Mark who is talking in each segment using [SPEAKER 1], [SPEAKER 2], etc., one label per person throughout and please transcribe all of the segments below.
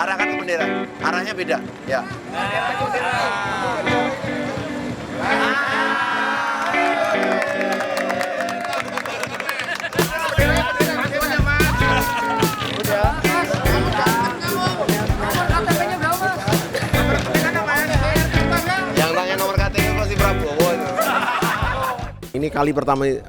[SPEAKER 1] arahkan ke bendera. Arahnya beda, ya. Yang nanya nomor KTP pasti Prabowo itu. Ini kali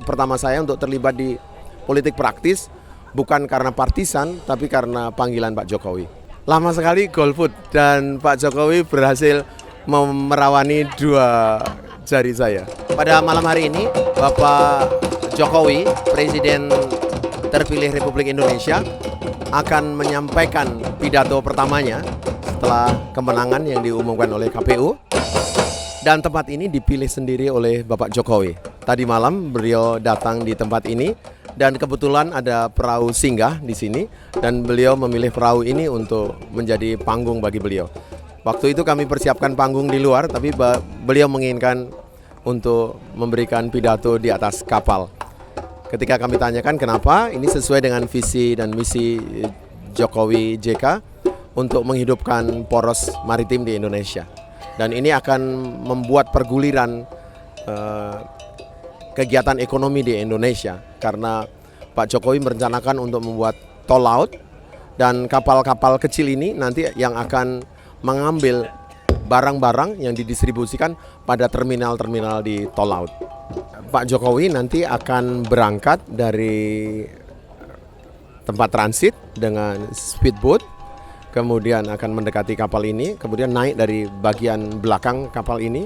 [SPEAKER 1] pertama saya untuk terlibat di politik praktis, bukan karena partisan, tapi karena panggilan Pak Jokowi. Lama sekali golput dan Pak Jokowi berhasil merawani dua jari saya. Pada malam hari ini, Bapak Jokowi, Presiden terpilih Republik Indonesia, akan menyampaikan pidato pertamanya setelah kemenangan yang diumumkan oleh KPU. Dan tempat ini dipilih sendiri oleh Bapak Jokowi. Tadi malam beliau datang di tempat ini dan kebetulan ada perahu singgah di sini dan beliau memilih perahu ini untuk menjadi panggung bagi beliau. Waktu itu kami persiapkan panggung di luar, tapi beliau menginginkan untuk memberikan pidato di atas kapal. Ketika kami tanyakan kenapa, ini sesuai dengan visi dan misi Jokowi JK untuk menghidupkan poros maritim di Indonesia. Dan ini akan membuat perguliran kegiatan ekonomi di Indonesia karena Pak Jokowi merencanakan untuk membuat tol laut dan kapal-kapal kecil ini nanti yang akan mengambil barang-barang yang didistribusikan pada terminal-terminal di tol laut. Pak Jokowi nanti akan berangkat dari tempat transit dengan speedboat, kemudian akan mendekati kapal ini, kemudian naik dari bagian belakang kapal ini,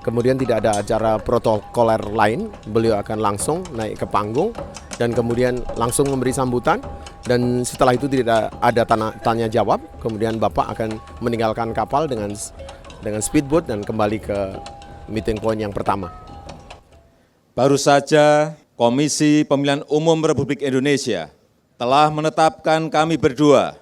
[SPEAKER 1] kemudian tidak ada acara protokoler lain, beliau akan langsung naik ke panggung dan kemudian langsung memberi sambutan dan setelah itu tidak ada tanya jawab, kemudian Bapak akan meninggalkan kapal dengan speedboat dan kembali ke meeting point yang pertama.
[SPEAKER 2] Baru saja Komisi Pemilihan Umum Republik Indonesia telah menetapkan kami berdua,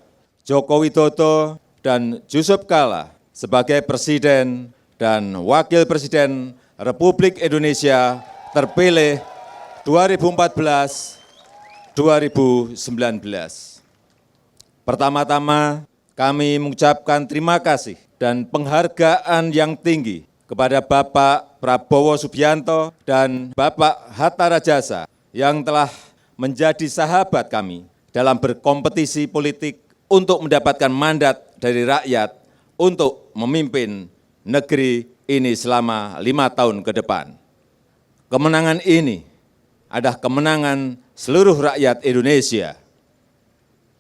[SPEAKER 2] Joko Widodo dan Yusuf Kalla sebagai Presiden dan Wakil Presiden Republik Indonesia terpilih 2014-2019. Pertama-tama kami mengucapkan terima kasih dan penghargaan yang tinggi kepada Bapak Prabowo Subianto dan Bapak Hatta Rajasa yang telah menjadi sahabat kami dalam berkompetisi politik untuk mendapatkan mandat dari rakyat untuk memimpin negeri ini selama 5 tahun ke depan. Kemenangan ini adalah kemenangan seluruh rakyat Indonesia.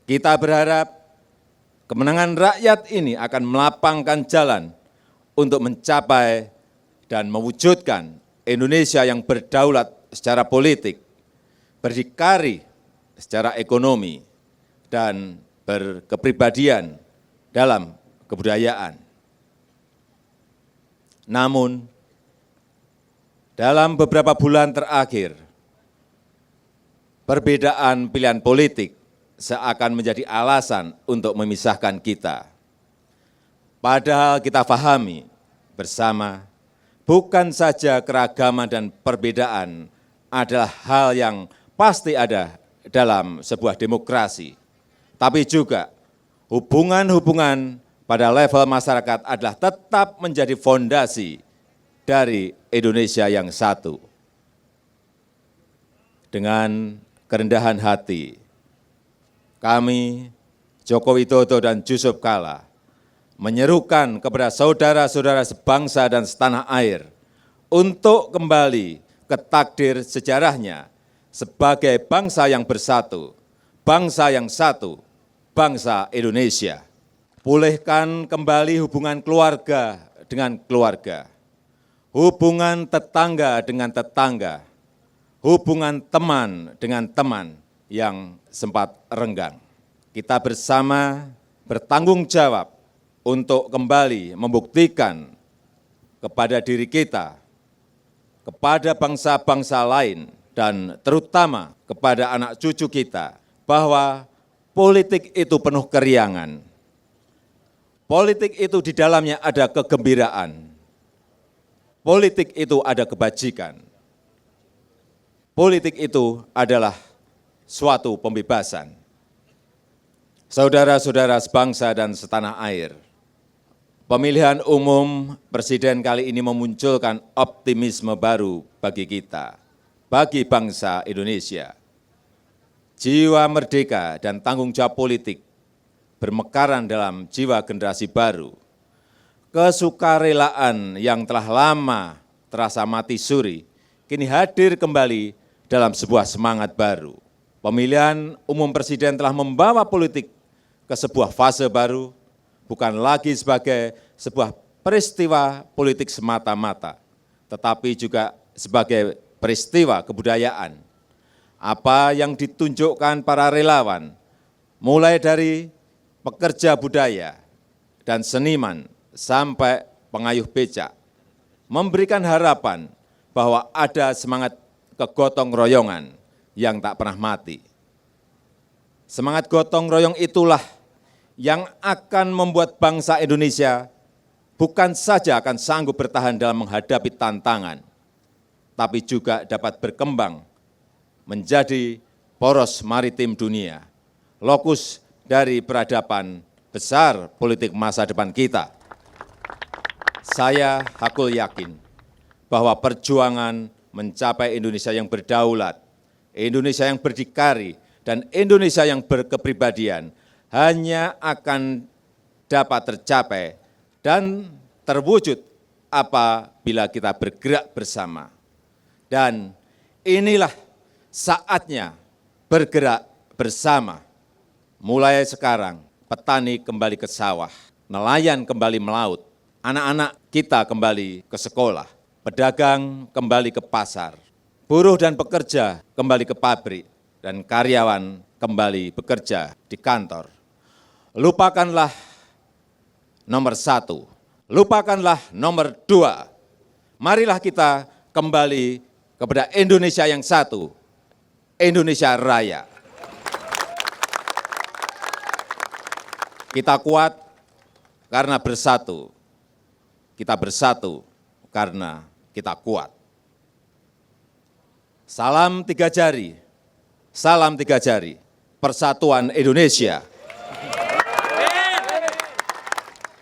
[SPEAKER 2] Kita berharap kemenangan rakyat ini akan melapangkan jalan untuk mencapai dan mewujudkan Indonesia yang berdaulat secara politik, berdikari secara ekonomi, dan berkepribadian dalam kebudayaan. Namun, dalam beberapa bulan terakhir, perbedaan pilihan politik seakan menjadi alasan untuk memisahkan kita. Padahal kita pahami bersama, bukan saja keragaman dan perbedaan adalah hal yang pasti ada dalam sebuah demokrasi, tapi juga hubungan-hubungan pada level masyarakat adalah tetap menjadi fondasi dari Indonesia yang satu. Dengan kerendahan hati, kami, Joko Widodo dan Yusuf Kalla, menyerukan kepada saudara-saudara sebangsa dan setanah air untuk kembali ke takdir sejarahnya sebagai bangsa yang bersatu, bangsa yang satu, bangsa Indonesia. Pulihkan kembali hubungan keluarga dengan keluarga, hubungan tetangga dengan tetangga, hubungan teman dengan teman yang sempat renggang. Kita bersama bertanggung jawab untuk kembali membuktikan kepada diri kita, kepada bangsa-bangsa lain, dan terutama kepada anak cucu kita, bahwa politik itu penuh keriangan. Politik itu di dalamnya ada kegembiraan. Politik itu ada kebajikan. Politik itu adalah suatu pembebasan. Saudara-saudara sebangsa dan setanah air, pemilihan umum presiden kali ini memunculkan optimisme baru bagi kita, bagi bangsa Indonesia. Jiwa merdeka dan tanggung jawab politik bermekaran dalam jiwa generasi baru. Kesukarelaan yang telah lama terasa mati suri, kini hadir kembali dalam sebuah semangat baru. Pemilihan umum presiden telah membawa politik ke sebuah fase baru, bukan lagi sebagai sebuah peristiwa politik semata-mata, tetapi juga sebagai peristiwa kebudayaan. Apa yang ditunjukkan para relawan, mulai dari pekerja budaya dan seniman sampai pengayuh becak, memberikan harapan bahwa ada semangat kegotong royongan yang tak pernah mati. Semangat gotong royong itulah yang akan membuat bangsa Indonesia bukan saja akan sanggup bertahan dalam menghadapi tantangan, tapi juga dapat berkembang menjadi poros maritim dunia, lokus dari peradaban besar politik masa depan kita. Saya hakul yakin bahwa perjuangan mencapai Indonesia yang berdaulat, Indonesia yang berdikari, dan Indonesia yang berkepribadian hanya akan dapat tercapai dan terwujud apabila kita bergerak bersama. Dan inilah saatnya bergerak bersama. Mulai sekarang, petani kembali ke sawah, nelayan kembali melaut, anak-anak kita kembali ke sekolah, pedagang kembali ke pasar, buruh dan pekerja kembali ke pabrik, dan karyawan kembali bekerja di kantor. Lupakanlah nomor 1, lupakanlah nomor 2. Marilah kita kembali kepada Indonesia yang satu, Indonesia Raya. Kita kuat karena bersatu, kita bersatu karena kita kuat. Salam 3 jari, salam 3 jari, persatuan Indonesia.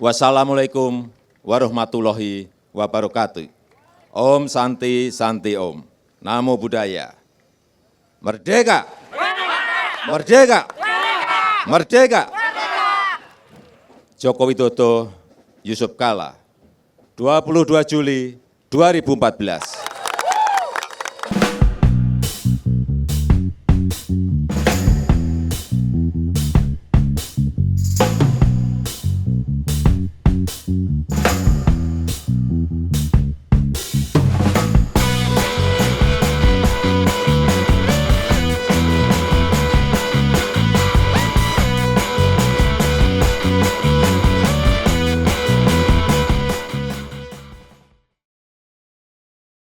[SPEAKER 2] Wassalamualaikum warahmatullahi wabarakatuh. Om Santi Santi Om. Namo Buddhaya. Merdeka! Merdeka! Merdeka! Joko Widodo, Yusuf Kalla, 22 Juli 2014.